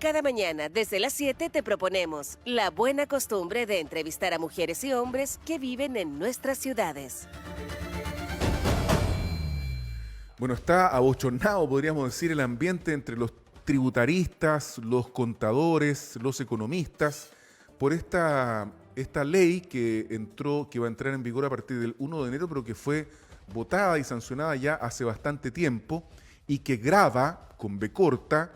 Cada mañana, desde las 7, te proponemos la buena costumbre de entrevistar a mujeres y hombres que viven en nuestras ciudades. Bueno, está abochornado, podríamos decir, el ambiente entre los tributaristas, los contadores, los economistas, por esta ley que va a entrar en vigor a partir del 1 de enero, pero que fue votada y sancionada ya hace bastante tiempo y que grava, con B corta,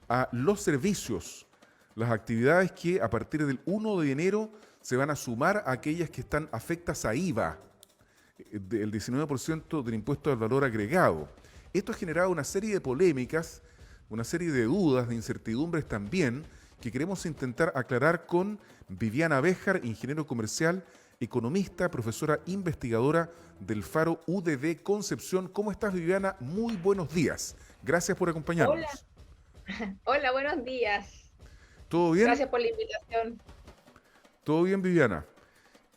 a los servicios, las actividades que a partir del 1 de enero se van a sumar a aquellas que están afectas a IVA, del 19% del impuesto al valor agregado. Esto ha generado una serie de polémicas, una serie de dudas, de incertidumbres también, que queremos intentar aclarar con Viviana Béjar, ingeniero comercial, economista, profesora investigadora del Faro UDD Concepción. ¿Cómo estás, Viviana? Muy buenos días. Gracias por Hola, acompañarnos. hola, buenos días. ¿Todo bien? Gracias por la invitación. ¿Todo bien, Viviana?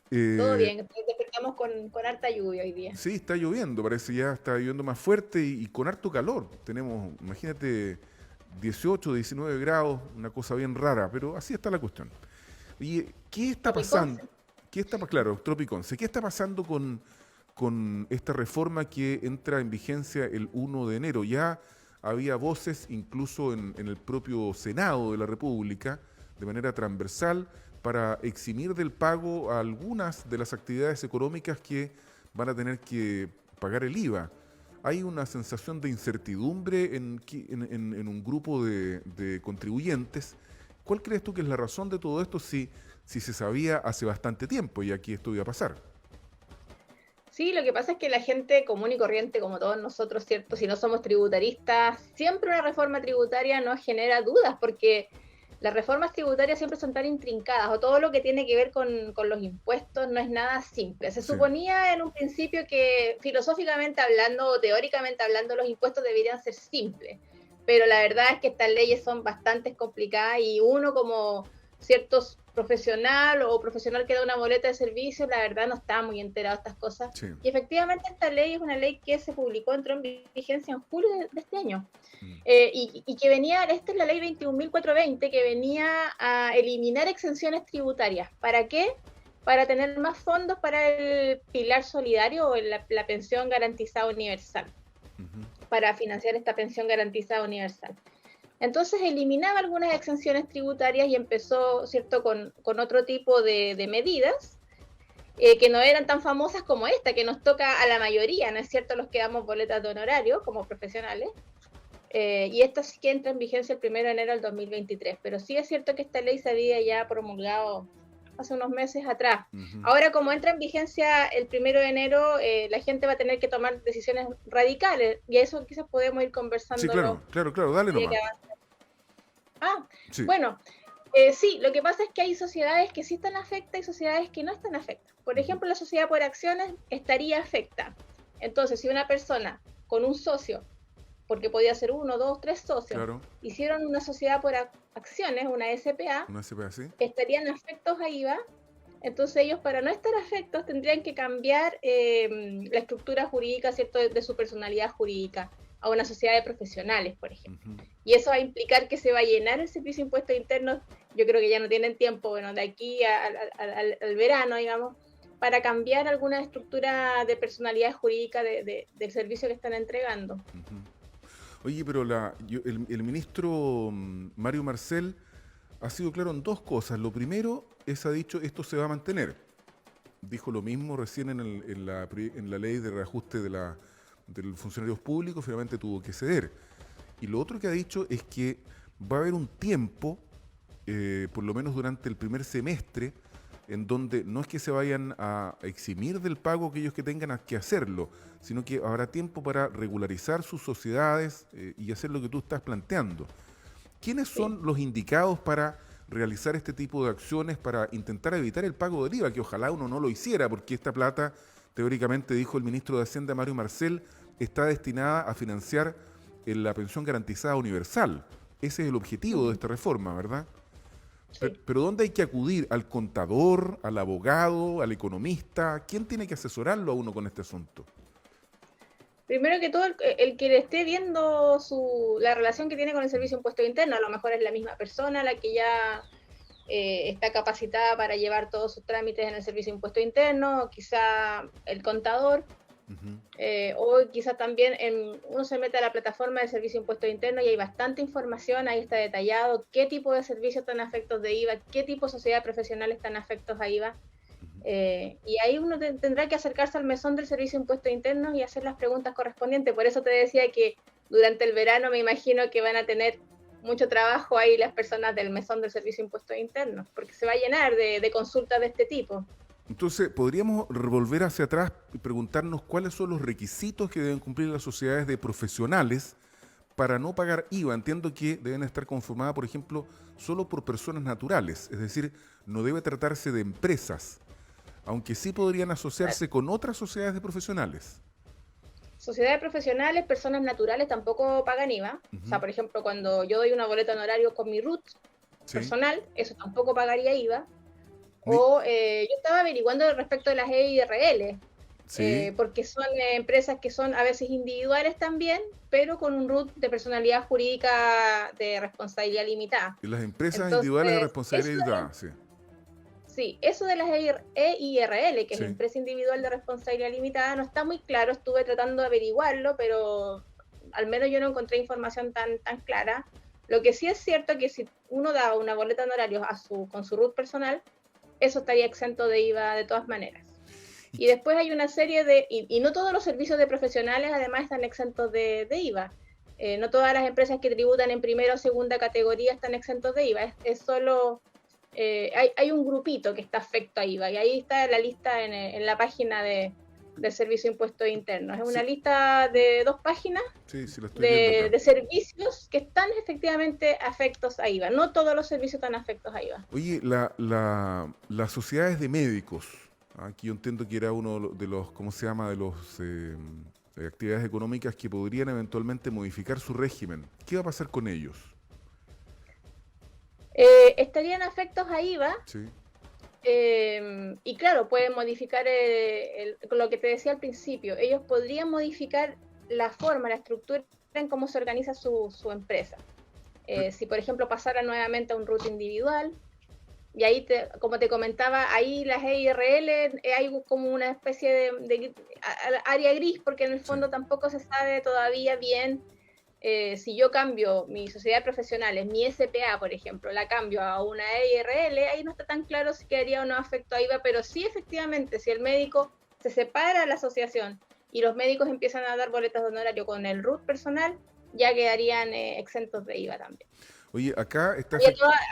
Todo Eh, bien, despertamos con harta lluvia hoy día. Sí, está lloviendo, parece ya está lloviendo más fuerte y con harto calor. Tenemos, imagínate, 18, 19 grados, una cosa bien rara, pero así está la cuestión. Y ¿qué está pasando? Tropicón. Claro, Tropiconce, ¿qué está pasando con esta reforma que entra en vigencia el 1 de enero? Ya había voces, incluso en el propio Senado de la República, de manera transversal, para eximir del pago a algunas de las actividades económicas que van a tener que pagar el IVA. Hay una sensación de incertidumbre en un grupo de contribuyentes. ¿Cuál crees tú que es la razón de todo esto si se sabía hace bastante tiempo y aquí esto iba a pasar? Sí, lo que pasa es que la gente común y corriente, como todos nosotros, ¿cierto? Si no somos tributaristas, siempre una reforma tributaria nos genera dudas, porque las reformas tributarias siempre son tan intrincadas, o todo lo que tiene que ver con los impuestos no es nada simple. Se Sí, suponía en un principio que filosóficamente hablando o teóricamente hablando los impuestos deberían ser simples, pero la verdad es que estas leyes son bastante complicadas y uno como ciertos profesional o profesional que da una boleta de servicio, la verdad no está muy enterado de estas cosas. sí. Y efectivamente esta ley es una ley que se publicó, entró en vigencia en julio de este año. Mm. Y que venía, esta es la ley 21.420, que venía a eliminar exenciones tributarias. ¿Para qué? Para tener más fondos para el pilar solidario o la pensión garantizada universal, Ujú. para financiar esta pensión garantizada universal. Entonces eliminaba algunas exenciones tributarias y empezó, ¿cierto?, con otro tipo de medidas que no eran tan famosas como esta, que nos toca a la mayoría, ¿no es cierto?, los que damos boletas de honorario como profesionales. Y esta sí que entra en vigencia el 1 de enero del 2023. Pero sí es cierto que esta ley se había ya promulgado hace unos meses atrás. Ujú. Ahora, como entra en vigencia el 1 de enero, la gente va a tener que tomar decisiones radicales y a eso quizás podemos ir Sí, conversándolo claro, claro, claro, dale a medida que nomás. avanza. Ah, Sí. bueno, sí, lo que pasa es que hay sociedades que sí están afectadas y sociedades que no están afectadas. Por Ujú. ejemplo, la sociedad por acciones estaría afectada. Entonces, si una persona con un socio, porque podía ser uno, dos, tres socios, Claro, hicieron una sociedad por acciones, una SPA, una CPA así. estarían afectos a IVA. Entonces ellos, para no estar afectos, tendrían que cambiar la estructura jurídica, ¿cierto?, de su personalidad jurídica a una sociedad de profesionales, por ejemplo. Ujú. Y eso va a implicar que se va a llenar el servicio de impuestos internos. Yo creo que ya no tienen tiempo, bueno, de aquí al verano, digamos, para cambiar alguna estructura de personalidad jurídica del servicio que están entregando. Ujú. Oye, pero el ministro Mario Marcel ha sido claro en dos cosas. Lo primero es, ha dicho, esto se va a mantener. Dijo lo mismo recién en la ley de reajuste de los funcionarios públicos, finalmente tuvo que ceder. Y lo otro que ha dicho es que va a haber un tiempo, por lo menos durante el primer semestre, en donde no es que se vayan a eximir del pago aquellos que tengan que hacerlo, sino que habrá tiempo para regularizar sus sociedades y hacer lo que tú estás planteando. ¿Quiénes Sí. son los indicados para realizar este tipo de acciones para intentar evitar el pago del IVA? Que ojalá uno no lo hiciera, porque esta plata, teóricamente, dijo el ministro de Hacienda, Mario Marcel, está destinada a financiar la pensión garantizada universal. Ese es el objetivo de esta reforma, ¿verdad? Sí. Pero ¿dónde hay que acudir? ¿Al contador, al abogado, al economista? ¿Quién tiene que asesorarlo a uno con este asunto? Primero que todo, el que le esté viendo la relación que tiene con el Servicio de Impuestos Internos, a lo mejor es la misma persona la que ya está capacitada para llevar todos sus trámites en el Servicio de Impuestos Internos, quizá el contador, o quizá también uno se mete a la plataforma del Servicio de Impuestos Internos y hay bastante información, ahí está detallado qué tipo de servicios están afectos de IVA, qué tipo de sociedades profesionales están afectos a IVA. Y ahí uno tendrá que acercarse al mesón del Servicio de Impuestos Internos y hacer las preguntas correspondientes. Por eso te decía que durante el verano me imagino que van a tener mucho trabajo ahí las personas del mesón del Servicio de Impuestos Internos, porque se va a llenar de consultas de este tipo. Entonces, podríamos volver hacia atrás y preguntarnos cuáles son los requisitos que deben cumplir las sociedades de profesionales para no pagar IVA. Entiendo que deben estar conformadas, por ejemplo, solo por personas naturales, es decir, no debe tratarse de empresas, aunque sí podrían asociarse con otras sociedades de profesionales. Sociedades profesionales, personas naturales tampoco pagan IVA. O sea, por ejemplo, cuando yo doy una boleta honorario con mi RUT personal, eso tampoco pagaría IVA. O yo estaba averiguando respecto de las EIRL, porque son empresas que son a veces individuales también, pero con un RUT de personalidad jurídica de responsabilidad limitada. Y las empresas individuales de responsabilidad limitada, sí. Sí, eso de las EIRL, que es la empresa individual de responsabilidad limitada, no está muy claro, estuve tratando de averiguarlo, pero al menos yo no encontré información tan clara. Lo que sí es cierto es que si uno da una boleta de honorarios con su RUT personal, eso estaría exento de IVA de todas maneras. Y después hay una serie y no todos los servicios de profesionales además están exentos de IVA. No todas las empresas que tributan en primera o segunda categoría están exentos de IVA, es solo... hay un grupito que está afecto a IVA y ahí está la lista en la página del Servicio de Impuestos Internos. Es una lista de 2 páginas de servicios que están efectivamente afectos a IVA. No todos los servicios están afectos a IVA. Oye, las sociedades de médicos, aquí yo entiendo que era uno de los, ¿cómo se llama?, de los actividades económicas que podrían eventualmente modificar su régimen. ¿Qué va a pasar con ellos? Estarían afectos a IVA. Sí. Y claro, pueden modificar lo que te decía al principio. Ellos podrían modificar la forma, la estructura en cómo se organiza su empresa. Si, por ejemplo, pasara nuevamente a un RUT individual, y ahí, como te comentaba, ahí las EIRL hay como una especie de área gris, porque en el fondo tampoco se sabe todavía bien. Si yo cambio mi sociedad profesional, mi SPA, por ejemplo, la cambio a una EIRL, ahí no está tan claro si quedaría o no afecto a IVA, pero sí, efectivamente, si el médico se separa de la asociación y los médicos empiezan a dar boletas de honorario con el RUT personal, ya quedarían exentos de IVA también. Oye, acá está...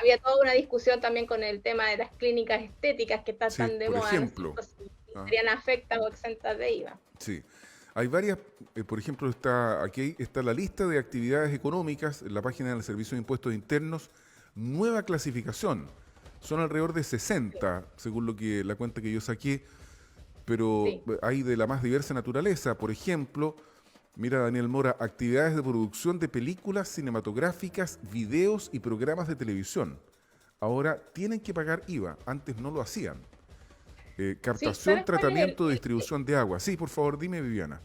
Había toda una discusión también con el tema de las clínicas estéticas que están tan de moda. Por ejemplo. Si estarían afectadas o exentas de IVA. Sí. Hay varias, por ejemplo, aquí está la lista de actividades económicas en la página del Servicio de Impuestos Internos, nueva clasificación. Son alrededor de 60, según la cuenta que yo saqué, pero hay de la más diversa naturaleza. Por ejemplo, mira, Daniel Mora, actividades de producción de películas cinematográficas, videos y programas de televisión. Ahora tienen que pagar IVA, antes no lo hacían. Captación, tratamiento, distribución de agua. Sí, por favor, dime, Viviana.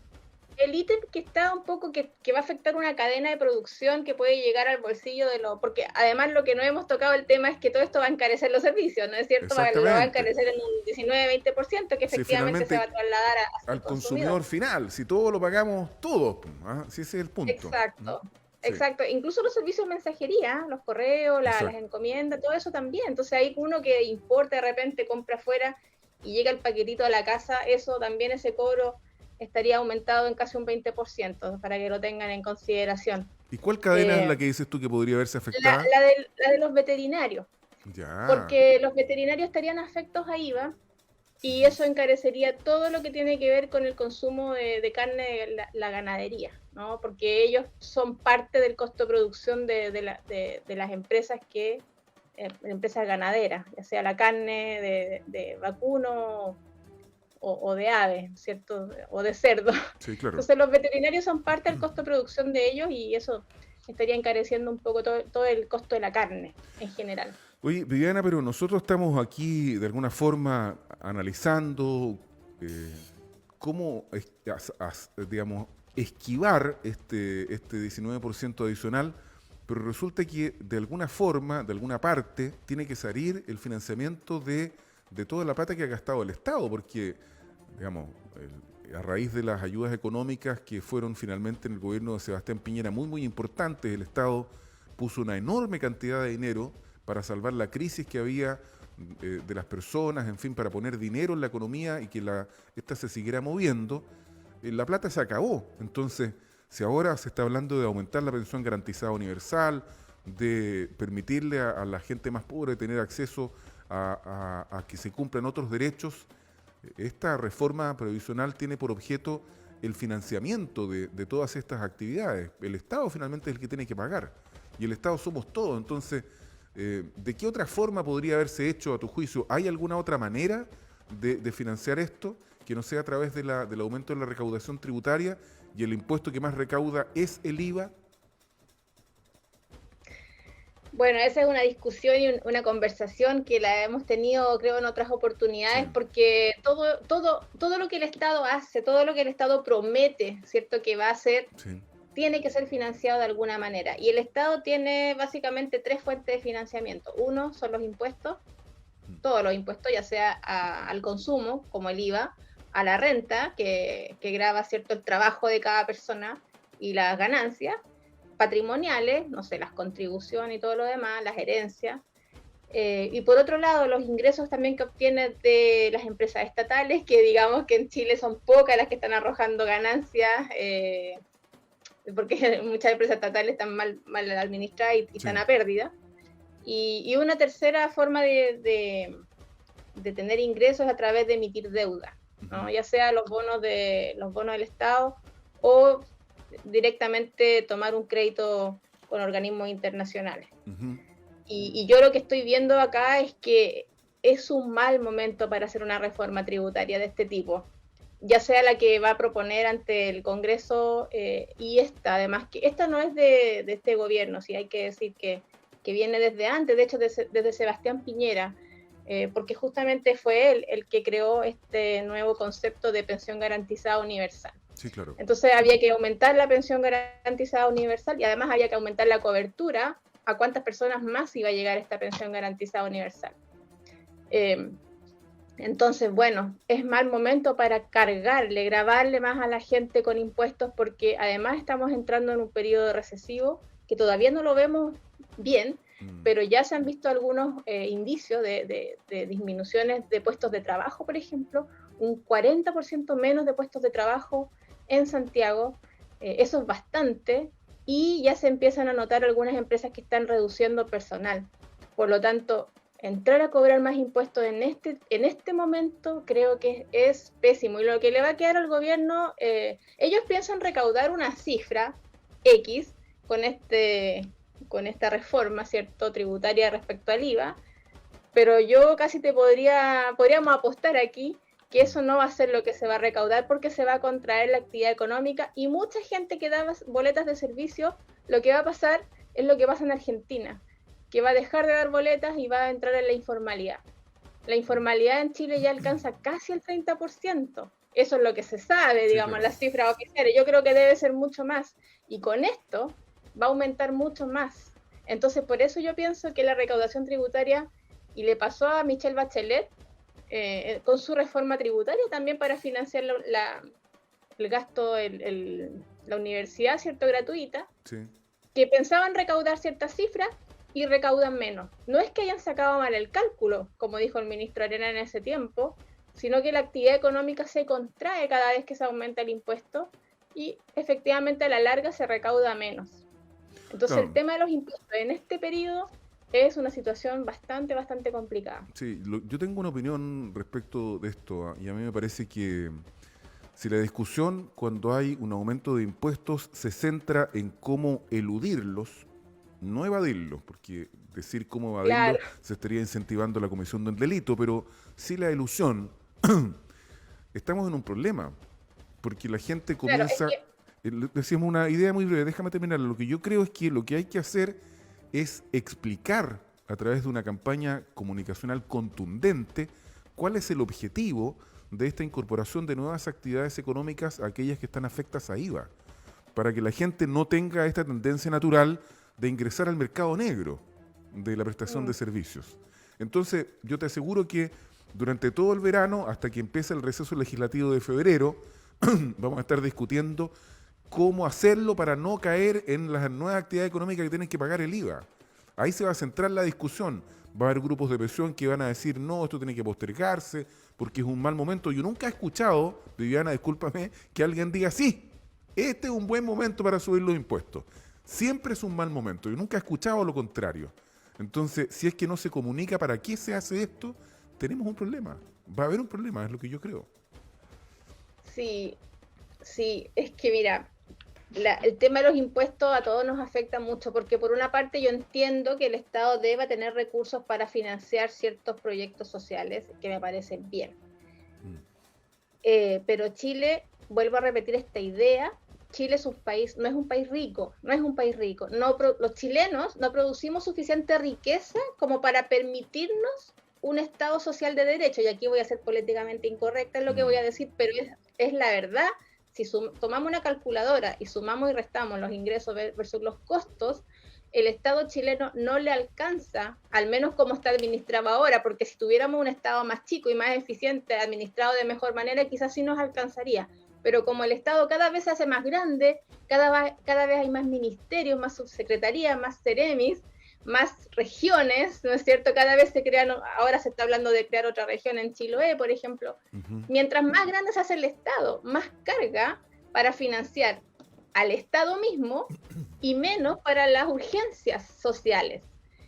El ítem que está un poco que va a afectar una cadena de producción que puede llegar al bolsillo porque además lo que no hemos tocado el tema es que todo esto va a encarecer los servicios, ¿no es cierto? Lo va a encarecer en un 19-20% que efectivamente se va a trasladar al consumidor final, si todo lo pagamos todos, si ese es el punto. Exacto. Exacto, incluso los servicios de mensajería, los correos, las encomiendas, todo eso también. Entonces hay uno que importa de repente, compra afuera y llega el paquetito a la casa, eso también, ese cobro estaría aumentado en casi un 20%, para que lo tengan en consideración. ¿Y cuál cadena es la que dices tú que podría verse afectada? La de los veterinarios. Ya. Porque los veterinarios estarían afectos a IVA y eso encarecería todo lo que tiene que ver con el consumo de carne de la ganadería, ¿no? Porque ellos son parte del costo de producción de las empresas empresas ganaderas, ya sea la carne de vacuno o de ave, ¿cierto? O de cerdo. Sí, claro. Entonces los veterinarios son parte del costo de producción de ellos y eso estaría encareciendo un poco todo el costo de la carne en general. Oye, Viviana, pero nosotros estamos aquí de alguna forma analizando cómo, digamos, esquivar este 19% adicional, pero resulta que de alguna forma, de alguna parte, tiene que salir el financiamiento de toda la plata que ha gastado el Estado, porque, digamos, a raíz de las ayudas económicas que fueron finalmente en el gobierno de Sebastián Piñera muy, muy importantes, el Estado puso una enorme cantidad de dinero para salvar la crisis que había de las personas, en fin, para poner dinero en la economía y que esta se siguiera moviendo. La plata se acabó. Entonces, si ahora se está hablando de aumentar la pensión garantizada universal, de permitirle a la gente más pobre tener acceso a que se cumplan otros derechos, esta reforma previsional tiene por objeto el financiamiento de todas estas actividades. El Estado finalmente es el que tiene que pagar, y el Estado somos todos. Entonces, ¿de qué otra forma podría haberse hecho, a tu juicio? ¿Hay alguna otra manera de financiar esto que no sea a través del aumento de la recaudación tributaria, y el impuesto que más recauda es el IVA? Bueno, esa es una discusión y una conversación que la hemos tenido, creo, en otras oportunidades, Sí. porque todo lo que el Estado hace, todo lo que el Estado promete, ¿cierto?, que va a hacer, Sí. tiene que ser financiado de alguna manera. Y el Estado tiene básicamente tres fuentes de financiamiento. Uno son los impuestos, todos los impuestos, ya sea al consumo, como el IVA, a la renta, que grava, ¿cierto?, el trabajo de cada persona y las ganancias, patrimoniales, no sé, las contribuciones y todo lo demás, las herencias. Y por otro lado, los ingresos también que obtiene de las empresas estatales, que digamos que en Chile son pocas las que están arrojando ganancias, porque muchas empresas estatales están mal administradas y están a pérdida. Y una tercera forma de tener ingresos a través de emitir deuda, ¿no? Ya sea los bonos del Estado o directamente tomar un crédito con organismos internacionales. Y yo lo que estoy viendo acá es que es un mal momento para hacer una reforma tributaria de este tipo, ya sea la que va a proponer ante el Congreso y esta, además, que esta no es de este gobierno, sí hay que decir que viene desde antes, de hecho desde Sebastián Piñera, porque justamente fue él el que creó este nuevo concepto de pensión garantizada universal. Sí, claro. Entonces había que aumentar la pensión garantizada universal y además había que aumentar la cobertura a cuántas personas más iba a llegar esta pensión garantizada universal. Entonces, bueno, es mal momento para gravarle más a la gente con impuestos, porque además estamos entrando en un periodo recesivo que todavía no lo vemos bien, pero ya se han visto algunos indicios de disminuciones de puestos de trabajo, por ejemplo, un 40% menos de puestos de trabajo en Santiago, eso es bastante, y ya se empiezan a notar algunas empresas que están reduciendo personal. Por lo tanto, entrar a cobrar más impuestos en este momento creo que es pésimo. Y lo que le va a quedar al gobierno, ellos piensan recaudar una cifra X con esta reforma, ¿cierto?, tributaria respecto al IVA, pero yo casi podríamos apostar aquí que eso no va a ser lo que se va a recaudar, porque se va a contraer la actividad económica, y mucha gente que da boletas de servicio, lo que va a pasar es lo que pasa en Argentina, que va a dejar de dar boletas y va a entrar en la informalidad. La informalidad en Chile ya alcanza casi el 30%. Eso es lo que se sabe, digamos, sí, las cifras oficiales. Yo creo que debe ser mucho más. Y con esto va a aumentar mucho más. Entonces, por eso yo pienso que la recaudación tributaria, y le pasó a Michelle Bachelet, con su reforma tributaria también para financiar el gasto, la universidad, ¿cierto?, gratuita, sí, que pensaban recaudar ciertas cifras y recaudan menos. No es que hayan sacado mal el cálculo, como dijo el ministro Arena en ese tiempo, sino que la actividad económica se contrae cada vez que se aumenta el impuesto y efectivamente a la larga se recauda menos. Entonces, claro, el tema de los impuestos en este periodo es una situación bastante complicada. Sí, yo tengo una opinión respecto de esto, y a mí me parece que si la discusión, cuando hay un aumento de impuestos, se centra en cómo eludirlos, no evadirlos, porque decir cómo evadirlos, claro, se estaría incentivando la comisión de un delito, pero sí la elusión, estamos en un problema, porque la gente comienza, claro, decíamos una idea muy breve, déjame terminar, lo que yo creo es que lo que hay que hacer es explicar a través de una campaña comunicacional contundente cuál es el objetivo de esta incorporación de nuevas actividades económicas a aquellas que están afectas a IVA. para que la gente no tenga esta tendencia natural de ingresar al mercado negro de la prestación de servicios. Entonces, yo te aseguro que durante todo el verano, hasta que empiece el receso legislativo de febrero, vamos a estar discutiendo cómo hacerlo para no caer en las nuevas actividades económicas que tienen que pagar el IVA. Ahí se va a centrar la discusión. Va a haber grupos de presión que van a decir, no, esto tiene que postergarse, porque es un mal momento. Yo nunca he escuchado, Viviana, discúlpame, que alguien diga, sí, este es un buen momento para subir los impuestos. Siempre es un mal momento. Yo nunca he escuchado lo contrario. Entonces, si es que no se comunica para qué se hace esto, tenemos un problema. Va a haber un problema, es lo que yo creo. Sí, es que mira, el tema de los impuestos a todos nos afecta mucho, porque por una parte yo entiendo que el Estado deba tener recursos para financiar ciertos proyectos sociales que me parecen bien. Pero Chile, vuelvo a repetir esta idea, Chile es un país, no es un país rico. Los chilenos no producimos suficiente riqueza como para permitirnos un Estado social de derecho, y aquí voy a ser políticamente incorrecta en lo que voy a decir, pero es la verdad. Si tomamos una calculadora y sumamos y restamos los ingresos versus los costos, el Estado chileno no le alcanza, al menos como está administrado ahora, porque si tuviéramos un Estado más chico y más eficiente, administrado de mejor manera, quizás sí nos alcanzaría. Pero como el Estado cada vez se hace más grande, cada vez hay más ministerios, más subsecretarías, más ceremis, más regiones, ¿no es cierto? Cada vez se crean, ahora se está hablando de crear otra región en Chiloé, por ejemplo. Mientras más grande se hace el Estado, más carga para financiar al Estado mismo y menos para las urgencias sociales.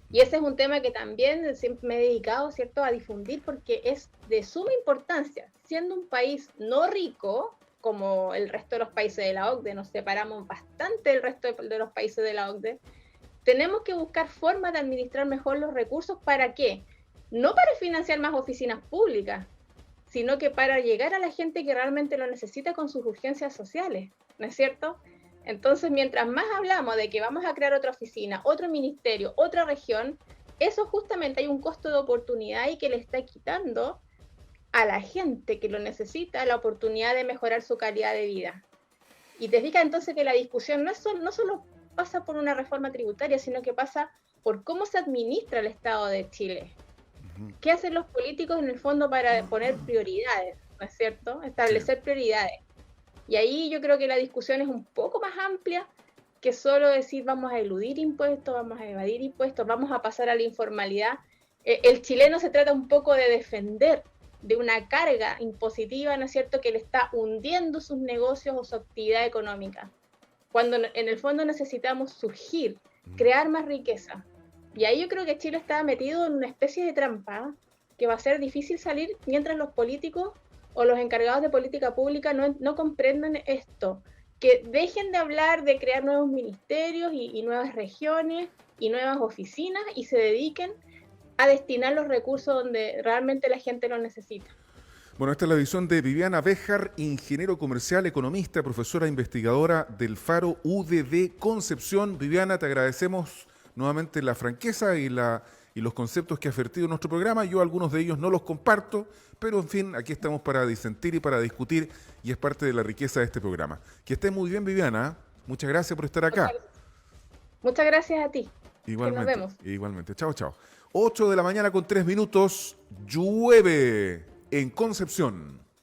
Y ese es un tema que también siempre me he dedicado, ¿cierto?, a difundir, porque es de suma importancia. Siendo un país no rico, como el resto de los países de la OCDE, nos separamos bastante del resto de los países de la OCDE, tenemos que buscar formas de administrar mejor los recursos. ¿Para qué? No para financiar más oficinas públicas, sino que para llegar a la gente que realmente lo necesita con sus urgencias sociales, ¿no es cierto? Entonces, mientras más hablamos de que vamos a crear otra oficina, otro ministerio, otra región, eso justamente hay un costo de oportunidad y que le está quitando a la gente que lo necesita la oportunidad de mejorar su calidad de vida. Y te fijas entonces que la discusión no solo pasa por una reforma tributaria, sino que pasa por cómo se administra el Estado de Chile. ¿Qué hacen los políticos en el fondo para poner prioridades, ¿no es cierto? Establecer prioridades. Y ahí yo creo que la discusión es un poco más amplia que solo decir vamos a eludir impuestos, vamos a evadir impuestos, vamos a pasar a la informalidad. El chileno se trata un poco de defender de una carga impositiva, ¿no es cierto?, que le está hundiendo sus negocios o su actividad económica, cuando en el fondo necesitamos surgir, crear más riqueza. Y ahí yo creo que Chile está metido en una especie de trampa que va a ser difícil salir mientras los políticos o los encargados de política pública no comprendan esto, que dejen de hablar de crear nuevos ministerios y nuevas regiones y nuevas oficinas y se dediquen a destinar los recursos donde realmente la gente lo necesita. Bueno, esta es la visión de Viviana Béjar, ingeniero comercial, economista, profesora investigadora del Faro UDD Concepción. Viviana, te agradecemos nuevamente la franqueza y los conceptos que has vertido en nuestro programa. Yo algunos de ellos no los comparto, pero en fin, aquí estamos para disentir y para discutir y es parte de la riqueza de este programa. Que estés muy bien, Viviana. Muchas gracias por estar acá. Muchas gracias a ti. Igualmente. Nos vemos. Igualmente. Chao, chao. 8 de la mañana con 3 minutos. Llueve en Concepción.